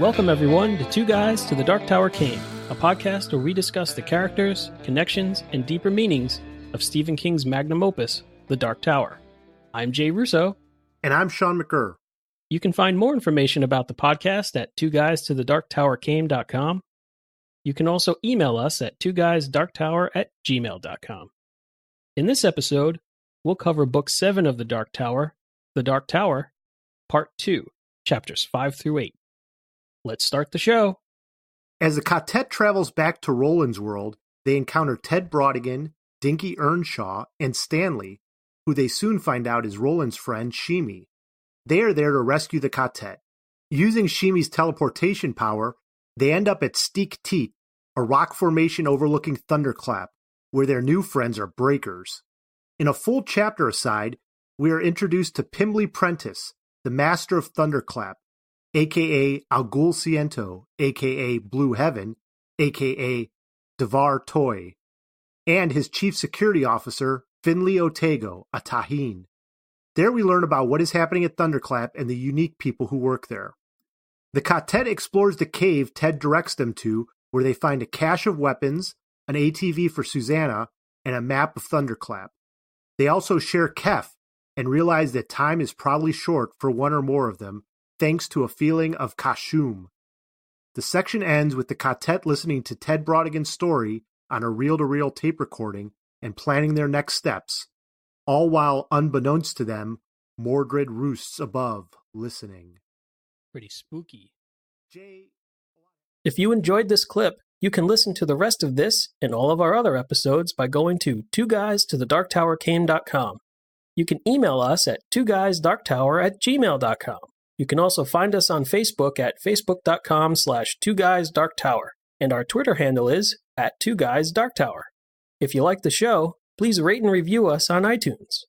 Welcome, everyone, to Two Guys to the Dark Tower Came, a podcast where we discuss the characters, connections, and deeper meanings of Stephen King's magnum opus, The Dark Tower. I'm Jay Russo. And I'm Sean McGurr. You can find more information about the podcast at twoguystothedarktowercame.com. You can also email us at twoguysdarktower@gmail.com. In this episode, we'll cover Book 7 of The Dark Tower, Part 2, Chapters 5 through 8. Let's start the show. As the quartet travels back to Roland's world, they encounter Ted Brautigan, Dinky Earnshaw, and Stanley, who they soon find out is Roland's friend, Shimi. They are there to rescue the quartet. Using Shimi's teleportation power, they end up at Steek Teat, a rock formation overlooking Thunderclap, where their new friends are breakers. In a full chapter aside, we are introduced to Pimley Prentice, the master of Thunderclap, a.k.a. Algul Siento, a.k.a. Blue Heaven, a.k.a. Devar Toy, and his chief security officer, Finley Otego, a Tahin. There we learn about what is happening at Thunderclap and the unique people who work there. The quartet explores the cave Ted directs them to, where they find a cache of weapons, an ATV for Susanna, and a map of Thunderclap. They also share Kef and realize that time is probably short for one or more of them, thanks to a feeling of kashum. The section ends with the quartet listening to Ted Brautigan's story on a reel-to-reel tape recording and planning their next steps, all while, unbeknownst to them, Mordred roosts above, listening. Pretty spooky. If you enjoyed this clip, you can listen to the rest of this and all of our other episodes by going to twoguystothedarktowercame.com. You can email us at twoguysdarktower@gmail.com. You can also find us on Facebook at facebook.com/twoguysdarktower, and our Twitter handle is @twoguysdarktower. If you like the show, please rate and review us on iTunes.